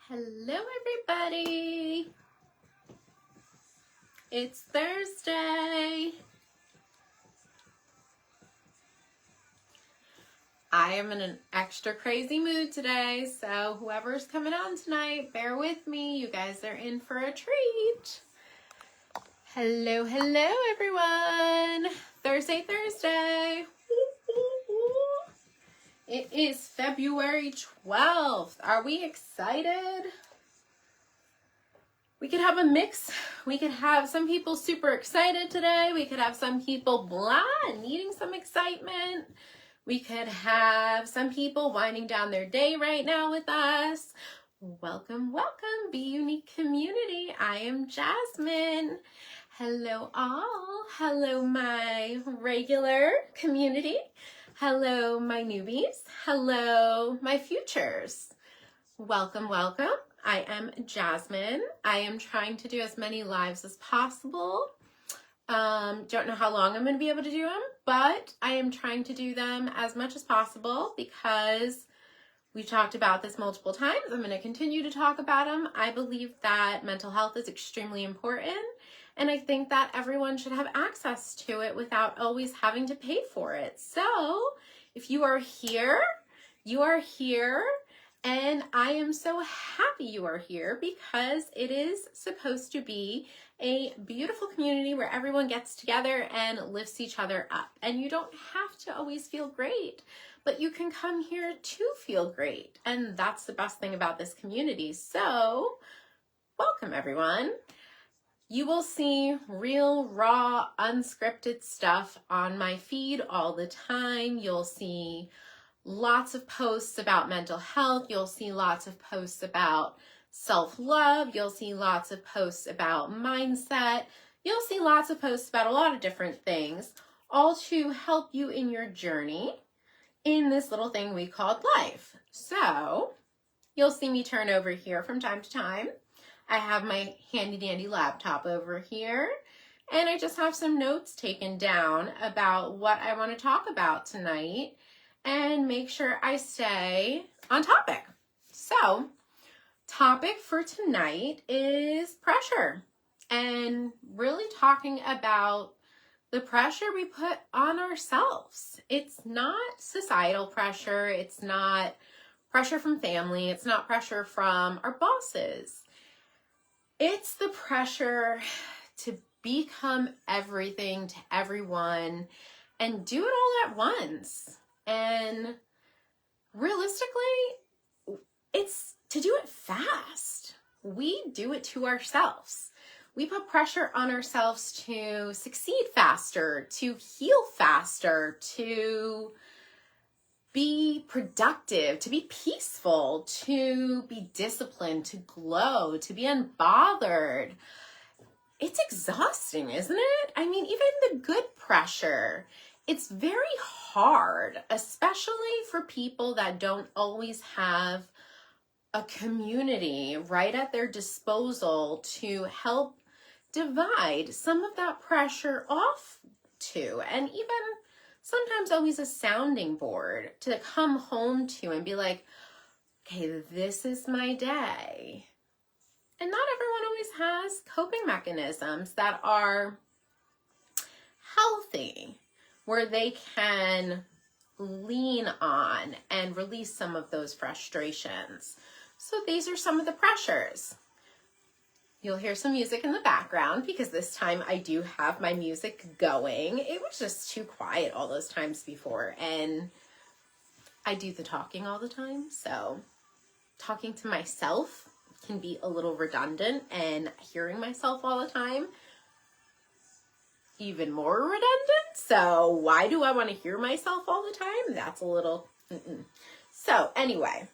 Hello, everybody. It's Thursday. I am in an extra crazy mood today, so whoever's coming on tonight, bear with me. You guys are in for a treat. Hello, everyone. Thursday. It is February 12th. Are we excited? We could have a mix. We could have some people super excited today. We could have some people blah, needing some excitement. We could have some people winding down their day right now with us. Welcome, Be Unique community. I am Jasmine. Hello all. Hello my regular community. Hello my newbies. Hello my futures. Welcome. I am Jasmine. I am trying to do as many lives as possible. Don't know how long I'm going to be able to do them, but I am trying to do them as much as possible because we've talked about this multiple times. I'm going to continue to talk about them. I believe that mental health is extremely important, and I think that everyone should have access to it without always having to pay for it. So if you are here, and I am so happy you are here because it is supposed to be a beautiful community where everyone gets together and lifts each other up. And you don't have to always feel great, but you can come here to feel great. And that's the best thing about this community. So welcome, everyone. You will see real, raw, unscripted stuff on my feed all the time. You'll see lots of posts about mental health. You'll see lots of posts about self-love. You'll see lots of posts about mindset. You'll see lots of posts about a lot of different things, all to help you in your journey in this little thing we called life. So you'll see me turn over here from time to time. I have my handy dandy laptop over here, and I just have some notes taken down about what I want to talk about tonight and make sure I stay on topic. So, topic for tonight is pressure, and really talking about the pressure we put on ourselves. It's not societal pressure. It's not pressure from family. It's not pressure from our bosses. It's the pressure to become everything to everyone and do it all at once. And realistically, it's to do it fast. We do it to ourselves. We put pressure on ourselves to succeed faster, to heal faster, to be productive, to be peaceful, to be disciplined, to glow, to be unbothered. It's exhausting, isn't it? I mean, even the good pressure, it's very hard, especially for people that don't always have a community right at their disposal to help divide some of that pressure off to, and even sometimes always a sounding board to come home to and be like, okay, this is my day. And not everyone always has coping mechanisms that are healthy, where they can lean on and release some of those frustrations. So these are some of the pressures. You'll hear some music in the background because this time I do have my music going. It was just too quiet all those times before, and I do the talking all the time, so talking to myself can be a little redundant, and hearing myself all the time even more redundant. So why do I want to hear myself all the time? That's a little So anyway,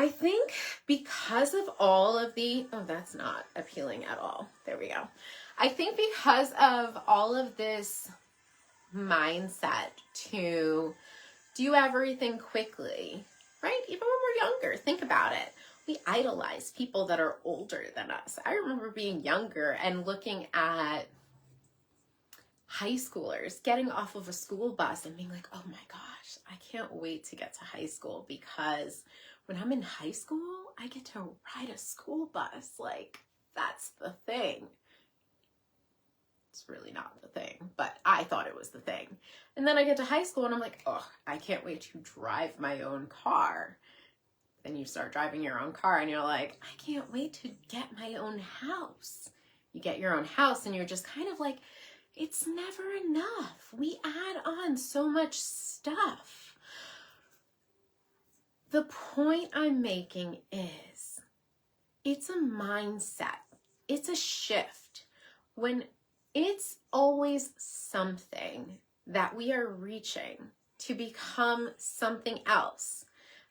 I think because of all of that's not appealing at all. There we go. I think because of all of this mindset to do everything quickly, right? Even when we're younger, think about it. We idolize people that are older than us. I remember being younger and looking at high schoolers getting off of a school bus and being like, oh my gosh, I can't wait to get to high school, because when I'm in high school, I get to ride a school bus. Like, that's the thing. It's really not the thing, but I thought it was the thing. And then I get to high school and I'm like, oh, I can't wait to drive my own car. Then you start driving your own car and you're like, I can't wait to get my own house. You get your own house and you're just kind of like, it's never enough. We add on so much stuff. The point I'm making is, it's a mindset. It's a shift. When it's always something that we are reaching to become something else,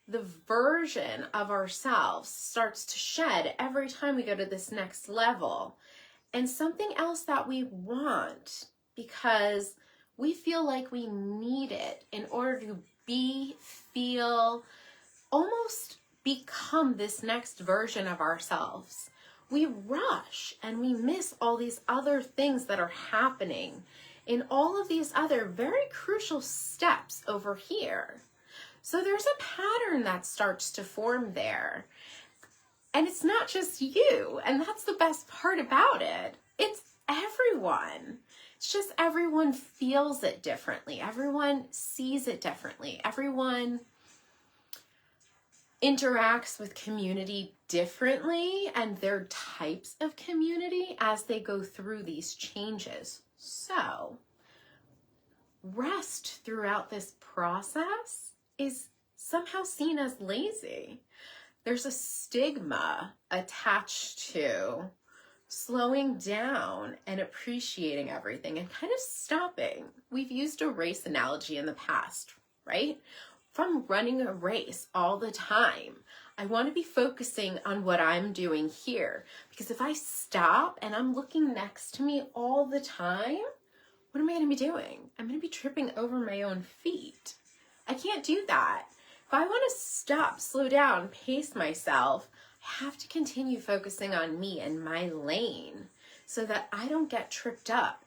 the version of ourselves starts to shed every time we go to this next level. And something else that we want, because we feel like we need it in order to feel, almost become this next version of ourselves. We rush and we miss all these other things that are happening in all of these other very crucial steps over here. So there's a pattern that starts to form there. And it's not just you, and that's the best part about it. It's everyone. It's just everyone feels it differently. Everyone sees it differently. Everyone interacts with community differently and their types of community as they go through these changes. So, rest throughout this process is somehow seen as lazy. There's a stigma attached to slowing down and appreciating everything and kind of stopping. We've used a race analogy in the past, right? If I'm running a race all the time, I want to be focusing on what I'm doing here, because if I stop and I'm looking next to me all the time, what am I going to be doing? I'm going to be tripping over my own feet. I can't do that. If I want to stop, slow down, pace myself, I have to continue focusing on me and my lane so that I don't get tripped up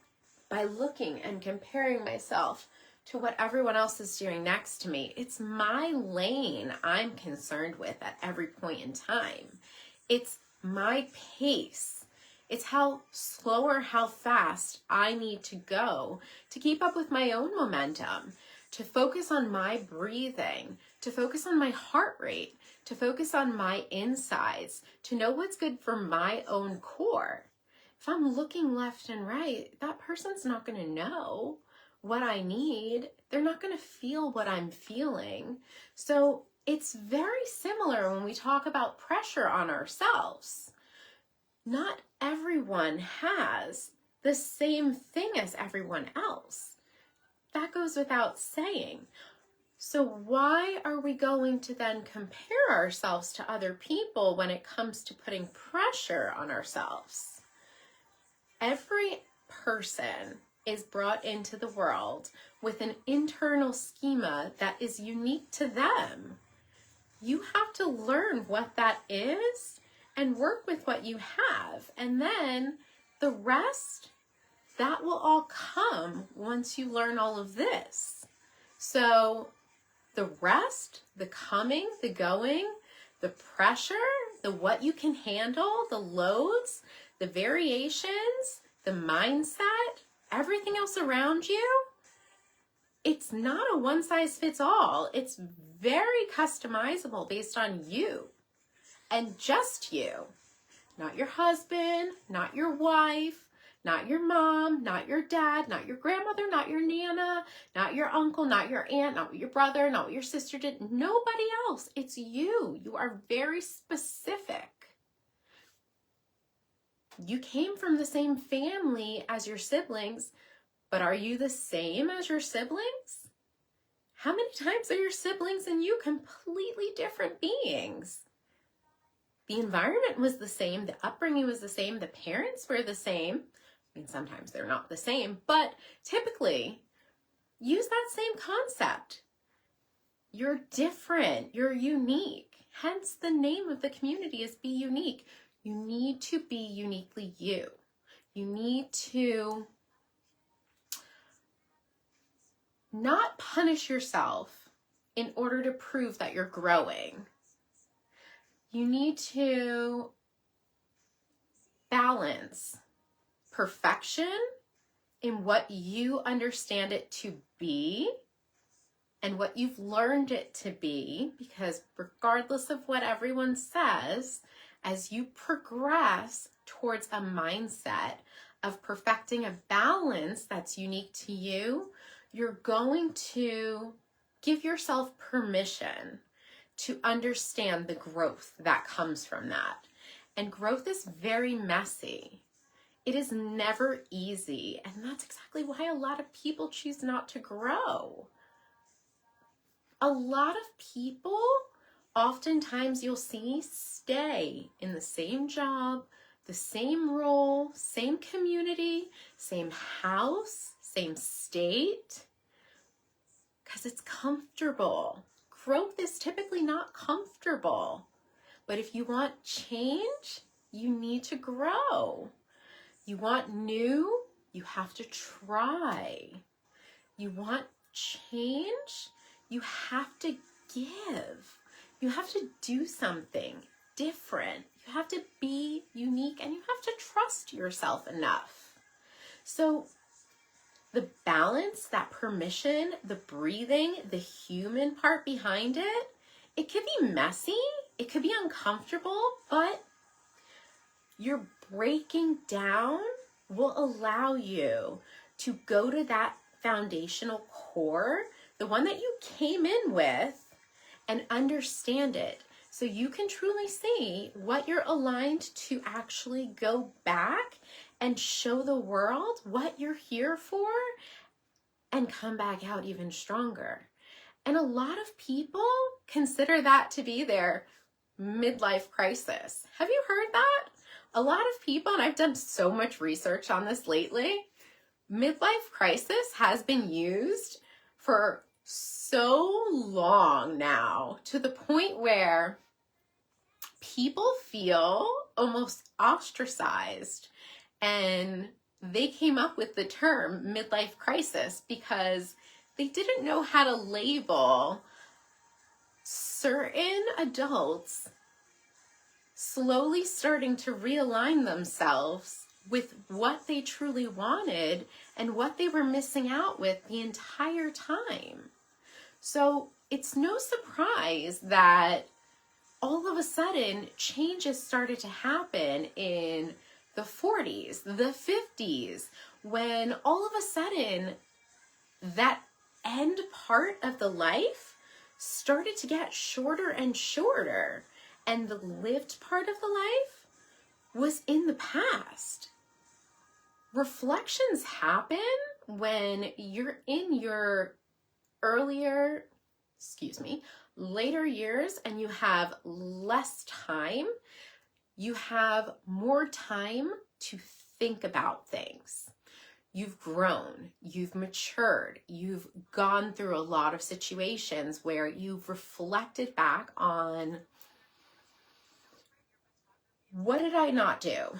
by looking and comparing myself to what everyone else is doing next to me. It's my lane I'm concerned with at every point in time. It's my pace. It's how slow or how fast I need to go to keep up with my own momentum, to focus on my breathing, to focus on my heart rate, to focus on my insides, to know what's good for my own core. If I'm looking left and right, that person's not going to know what I need. They're not going to feel what I'm feeling. So it's very similar when we talk about pressure on ourselves. Not everyone has the same thing as everyone else. That goes without saying. So why are we going to then compare ourselves to other people when it comes to putting pressure on ourselves? Every person is brought into the world with an internal schema that is unique to them. You have to learn what that is and work with what you have. And then the rest, that will all come once you learn all of this. So the rest, the coming, the going, the pressure, the what you can handle, the loads, the variations, the mindset, everything else around you, it's not a one size fits all. It's very customizable based on you and just you. Not your husband, not your wife, not your mom, not your dad, not your grandmother, not your nana, not your uncle, not your aunt, not what your brother, not what your sister did. Nobody else. It's you. You are very specific. You came from the same family as your siblings, but are you the same as your siblings? How many times are your siblings and you completely different beings? The environment was the same, the upbringing was the same, the parents were the same. I mean, sometimes they're not the same, but typically use that same concept. You're different, you're unique. Hence the name of the community is Be Unique. You need to be uniquely you. You need to not punish yourself in order to prove that you're growing. You need to balance perfection in what you understand it to be and what you've learned it to be, because regardless of what everyone says, as you progress towards a mindset of perfecting a balance that's unique to you, you're going to give yourself permission to understand the growth that comes from that. And growth is very messy. It is never easy. And that's exactly why a lot of people choose not to grow. A lot of people, oftentimes you'll see, stay in the same job, the same role, same community, same house, same state, because it's comfortable. Growth is typically not comfortable. But if you want change, you need to grow. You want new, you have to try. You want change, you have to give. You have to do something different. You have to be unique, and you have to trust yourself enough. So the balance, that permission, the breathing, the human part behind it, it could be messy, it could be uncomfortable, but your breaking down will allow you to go to that foundational core, the one that you came in with, and understand it. So you can truly see what you're aligned to actually go back and show the world what you're here for and come back out even stronger. And a lot of people consider that to be their midlife crisis. Have you heard that? A lot of people, and I've done so much research on this lately, midlife crisis has been used for so long now, to the point where people feel almost ostracized, and they came up with the term midlife crisis because they didn't know how to label certain adults slowly starting to realign themselves with what they truly wanted and what they were missing out with the entire time. So it's no surprise that all of a sudden changes started to happen in the 40s, the 50s, when all of a sudden that end part of the life started to get shorter and shorter, and the lived part of the life was in the past. Reflections happen when you're in your later years and you have less time. You have more time to think about things. You've grown, you've matured, you've gone through a lot of situations where you've reflected back on, what did I not do?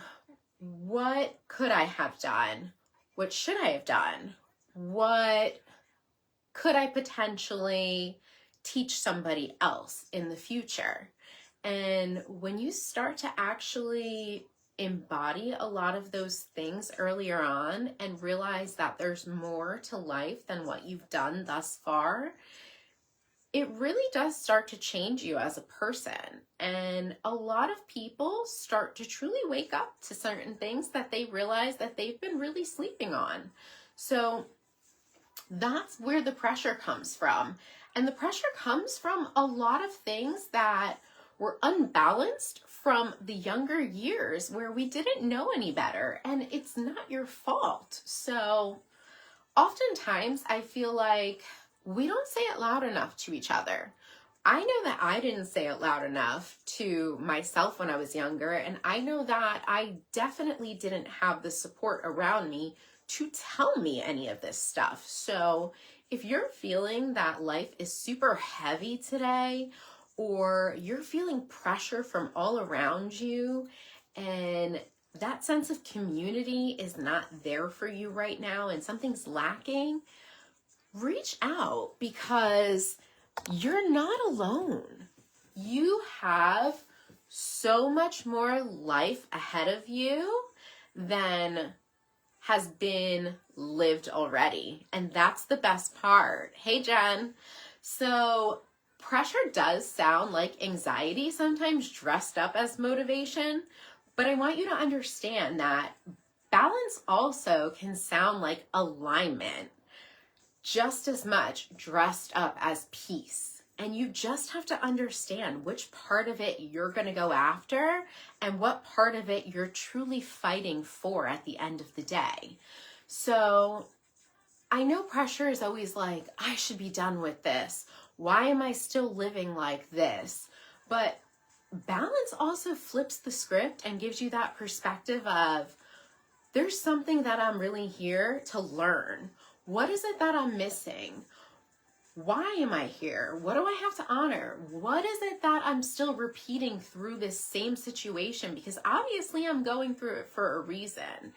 What could I have done? What should I have done? What could I potentially teach somebody else in the future? And when you start to actually embody a lot of those things earlier on and realize that there's more to life than what you've done thus far, it really does start to change you as a person. And a lot of people start to truly wake up to certain things that they realize that they've been really sleeping on. So that's where the pressure comes from. And the pressure comes from a lot of things that were unbalanced from the younger years where we didn't know any better. And it's not your fault. So oftentimes I feel like we don't say it loud enough to each other. I know that I didn't say it loud enough to myself when I was younger, and I know that I definitely didn't have the support around me to tell me any of this stuff. So if you're feeling that life is super heavy today, or you're feeling pressure from all around you, and that sense of community is not there for you right now and something's lacking, reach out, because you're not alone. You have so much more life ahead of you than has been lived already. And that's the best part. Hey, Jen. So pressure does sound like anxiety, sometimes dressed up as motivation. But I want you to understand that balance also can sound like alignment, just as much dressed up as peace. And you just have to understand which part of it you're going to go after and what part of it you're truly fighting for at the end of the day. So I know pressure is always like, I should be done with this. Why am I still living like this? But balance also flips the script and gives you that perspective of, there's something that I'm really here to learn. What is it that I'm missing? Why am I here? What do I have to honor? What is it that I'm still repeating through this same situation? Because obviously I'm going through it for a reason.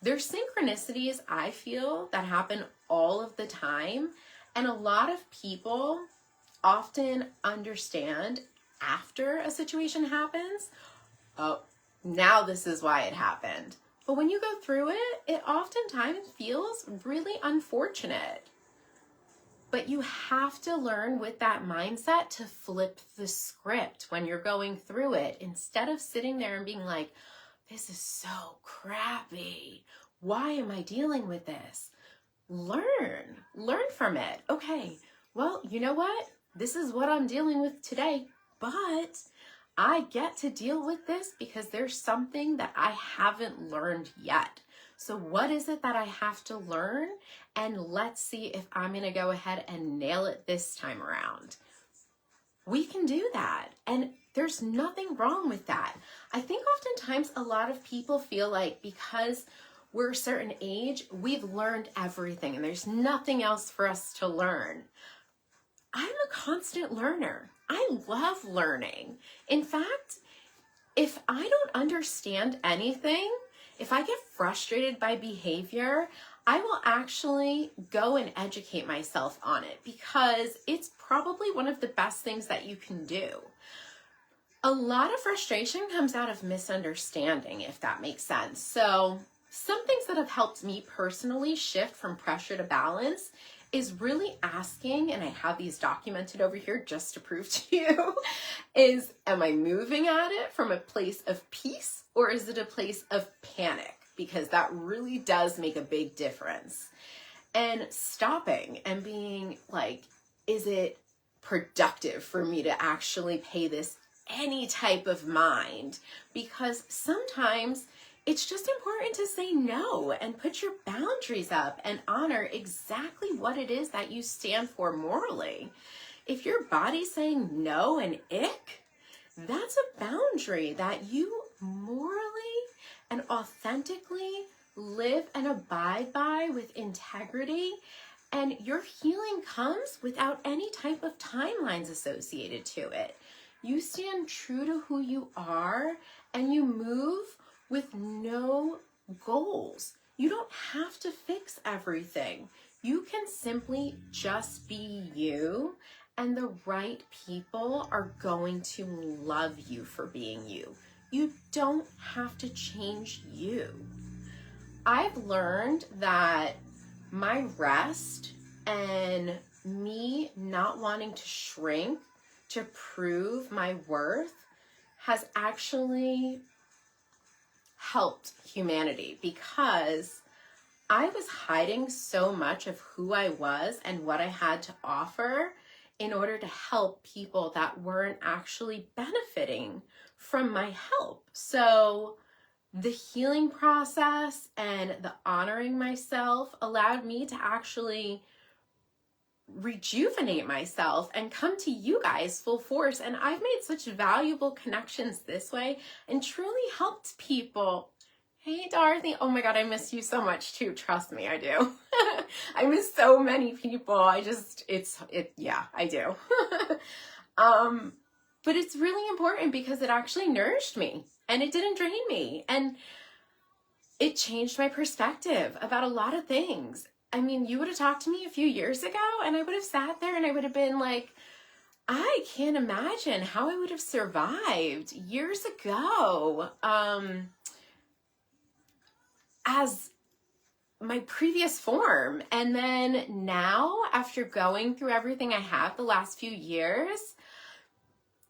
There's synchronicities, I feel, that happen all of the time. And a lot of people often understand after a situation happens, oh, now this is why it happened. But when you go through it, it oftentimes feels really unfortunate. But you have to learn with that mindset to flip the script when you're going through it. Instead of sitting there and being like, this is so crappy. Why am I dealing with this? Learn from it. Okay, well, you know what? This is what I'm dealing with today, but I get to deal with this because there's something that I haven't learned yet. So what is it that I have to learn? And let's see if I'm going to go ahead and nail it this time around. We can do that. And there's nothing wrong with that. I think oftentimes a lot of people feel like because we're a certain age, we've learned everything and there's nothing else for us to learn. I'm a constant learner. I love learning. In fact, if I don't understand anything, if I get frustrated by behavior, I will actually go and educate myself on it because it's probably one of the best things that you can do. A lot of frustration comes out of misunderstanding, if that makes sense. So some things that have helped me personally shift from pressure to balance is really asking, and I have these documented over here just to prove to you, is am I moving at it from a place of peace or is it a place of panic? Because that really does make a big difference. And stopping and being like, is it productive for me to actually pay this any type of mind? Because sometimes it's just important to say no and put your boundaries up and honor exactly what it is that you stand for morally. If your body's saying no and ick, that's a boundary that you morally and authentically live and abide by with integrity. And your healing comes without any type of timelines associated to it. You stand true to who you are and you move with no goals. You don't have to fix everything. You can simply just be you, and the right people are going to love you for being you. You don't have to change you. I've learned that my rest and me not wanting to shrink to prove my worth has actually helped humanity, because I was hiding so much of who I was and what I had to offer in order to help people that weren't actually benefiting from my help. So the healing process and the honoring myself allowed me to actually rejuvenate myself and come to you guys full force. And I've made such valuable connections this way and truly helped people. Hey, Dorothy. Oh my God, I miss you so much too. Trust me, I do. I miss so many people. I do. But it's really important because it actually nourished me and it didn't drain me. And it changed my perspective about a lot of things. I mean, you would have talked to me a few years ago and I would have sat there and I would have been like, I can't imagine how I would have survived years ago as my previous form. And then now, after going through everything I have the last few years,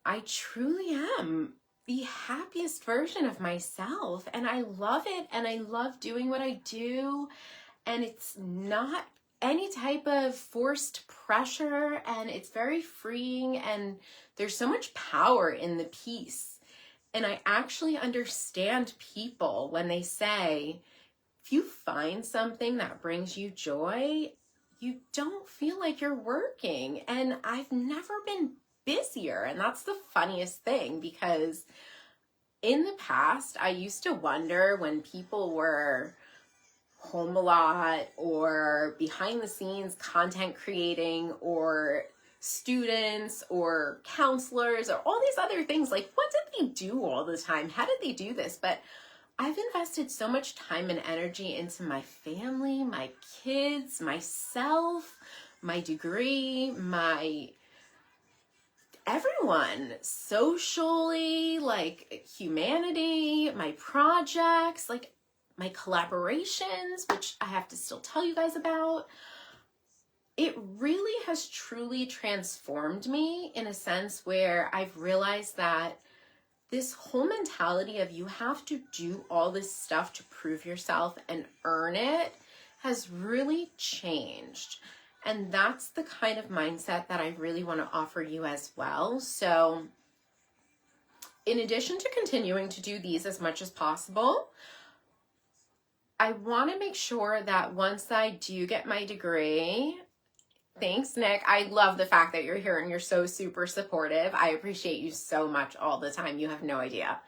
I truly am the happiest version of myself. And I love it. And I love doing what I do. And it's not any type of forced pressure. And it's very freeing. And there's so much power in the peace. And I actually understand people when they say, if you find something that brings you joy, you don't feel like you're working. And I've never been busier. And that's the funniest thing, because in the past, I used to wonder when people were home a lot or behind the scenes content creating or students or counselors or all these other things, like, what did they do all the time? How did they do this? But I've invested so much time and energy into my family, my kids, myself, my degree, my everyone, socially, like humanity, my projects, like my collaborations, which I have to still tell you guys about. It really has truly transformed me in a sense where I've realized that this whole mentality of you have to do all this stuff to prove yourself and earn it has really changed. And that's the kind of mindset that I really want to offer you as well. So in addition to continuing to do these as much as possible, I want to make sure that once I do get my degree, thanks, Nick. I love the fact that you're here and you're so super supportive. I appreciate you so much all the time. You have no idea.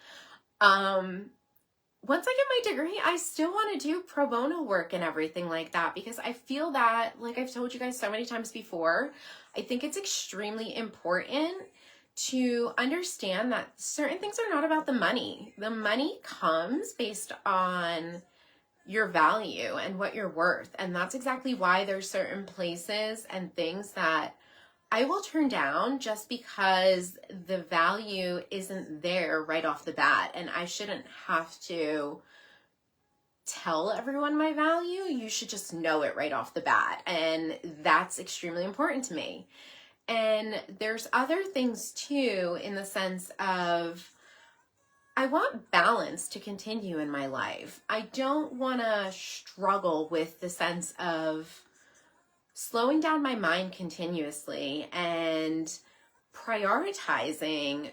Once I get my degree, I still want to do pro bono work and everything like that, because I feel that, like I've told you guys so many times before, I think it's extremely important to understand that certain things are not about the money. The money comes based on your value and what you're worth. And that's exactly why there's certain places and things that I will turn down just because the value isn't there right off the bat. And I shouldn't have to tell everyone my value. You should just know it right off the bat. And that's extremely important to me. And there's other things too, in the sense of, I want balance to continue in my life. I don't want to struggle with the sense of slowing down my mind continuously and prioritizing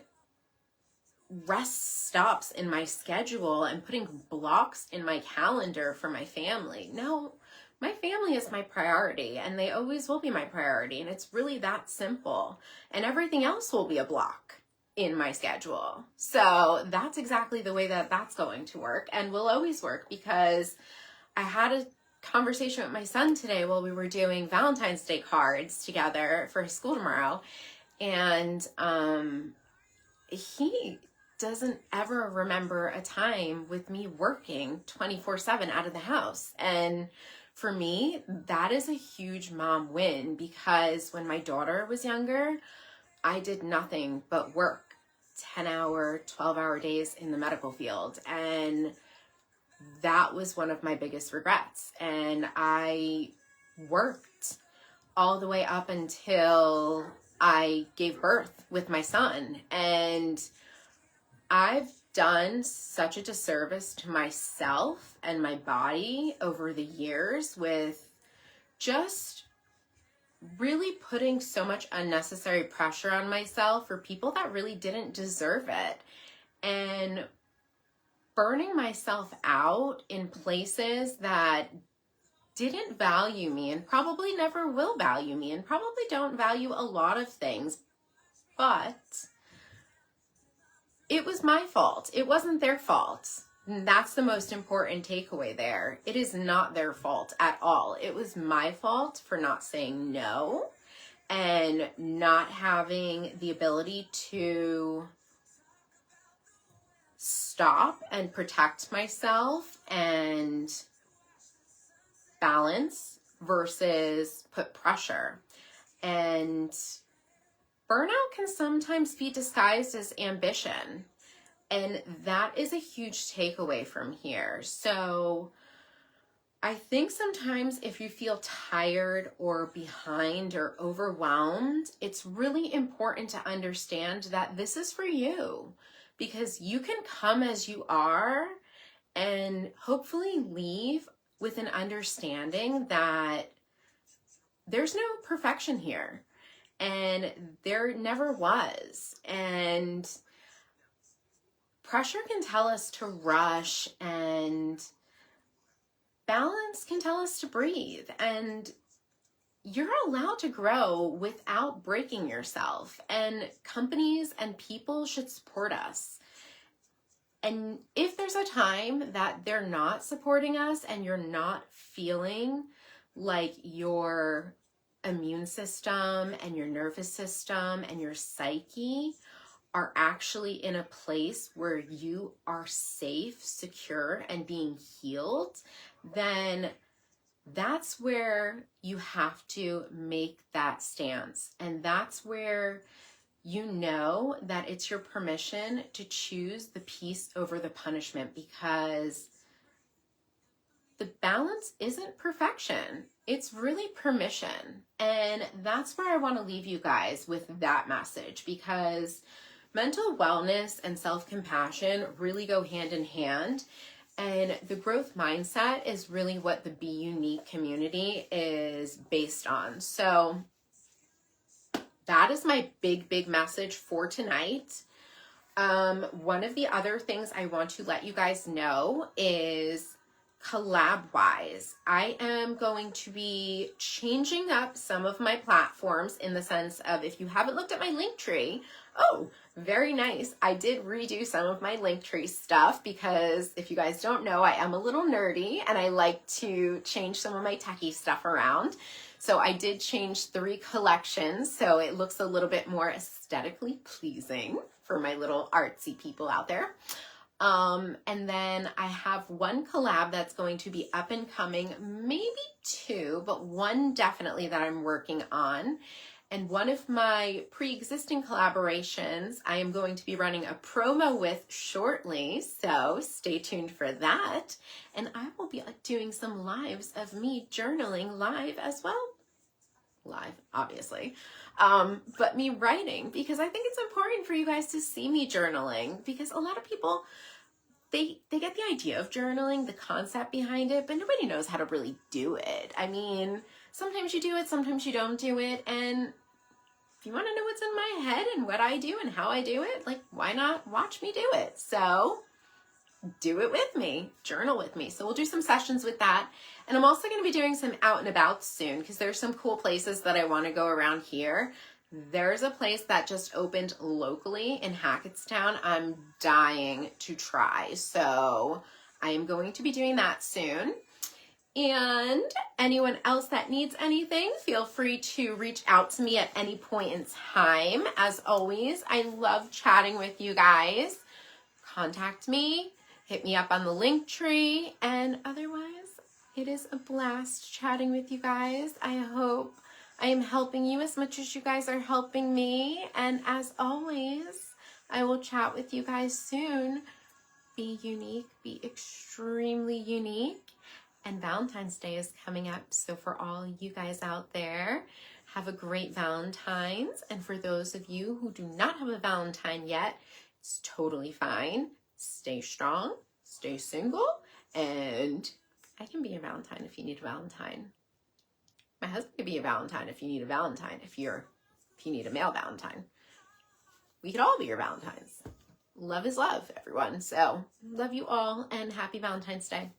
rest stops in my schedule and putting blocks in my calendar for my family. No, my family is my priority, and they always will be my priority. And it's really that simple. And everything else will be a block in my schedule. So that's exactly the way that that's going to work, and will always work, because I had a conversation with my son today while we were doing Valentine's Day cards together for his school tomorrow. And he doesn't ever remember a time with me working 24/7 out of the house. And for me, that is a huge mom win, because when my daughter was younger, I did nothing but work 10-hour, 12-hour days in the medical field. And that was one of my biggest regrets. And I worked all the way up until I gave birth with my son. And I've done such a disservice to myself and my body over the years with just really putting so much unnecessary pressure on myself for people that really didn't deserve it, and burning myself out in places that didn't value me and probably never will value me and probably don't value a lot of things. But it was my fault. It wasn't their fault. And that's the most important takeaway there. It is not their fault at all. It was my fault for not saying no and not having the ability to stop and protect myself and balance versus put pressure. And burnout can sometimes be disguised as ambition. And that is a huge takeaway from here. So I think sometimes if you feel tired or behind or overwhelmed, it's really important to understand that this is for you, because you can come as you are and hopefully leave with an understanding that there's no perfection here, and there never was. And pressure can tell us to rush, and balance can tell us to breathe. And you're allowed to grow without breaking yourself. And companies and people should support us. And if there's a time that they're not supporting us and you're not feeling like your immune system and your nervous system and your psyche are actually in a place where you are safe, secure, and being healed, then that's where you have to make that stance. And that's where you know that it's your permission to choose the peace over the punishment, because the balance isn't perfection. It's really permission. And that's where I want to leave you guys with that message, because mental wellness and self-compassion really go hand in hand. And the growth mindset is really what the Be Unique community is based on. So that is my big message for tonight. One of the other things I want to let you guys know is collab-wise, I am going to be changing up some of my platforms, in the sense of, if you haven't looked at my Linktree, oh, very nice. I did redo some of my Linktree stuff, because if you guys don't know, I am a little nerdy and I like to change some of my techie stuff around. So I did change 3 collections, so it looks a little bit more aesthetically pleasing for my little artsy people out there. And then I have 1 collab that's going to be up and coming, maybe 2, but 1 definitely that I'm working on. And one of my pre-existing collaborations, I am going to be running a promo with shortly, so stay tuned for that. And I will be doing some lives of me journaling live as well. Live, obviously. But me writing, because I think it's important for you guys to see me journaling, because a lot of people, they get the idea of journaling, the concept behind it, but nobody knows how to really do it. I mean, sometimes you do it, sometimes you don't do it. And if you want to know what's in my head and what I do and how I do it, like, why not watch me do it? So do it with me, journal with me. So we'll do some sessions with that. And I'm also going to be doing some out and about soon, because there's some cool places that I want to go around here. There's a place that just opened locally in Hackettstown I'm dying to try. So I am going to be doing that soon. And anyone else that needs anything, feel free to reach out to me at any point in time. As always, I love chatting with you guys. Contact me, hit me up on the Linktree, and otherwise, it is a blast chatting with you guys. I hope I am helping you as much as you guys are helping me. And as always, I will chat with you guys soon. Be unique, be extremely unique. And Valentine's Day is coming up. So for all you guys out there, have a great Valentine's. And for those of you who do not have a Valentine yet, it's totally fine. Stay strong, stay single, and I can be a Valentine if you need a Valentine. My husband could be a Valentine if you need a Valentine, if you need a male Valentine. We could all be your Valentines. Love is love, everyone. So love you all, and happy Valentine's Day.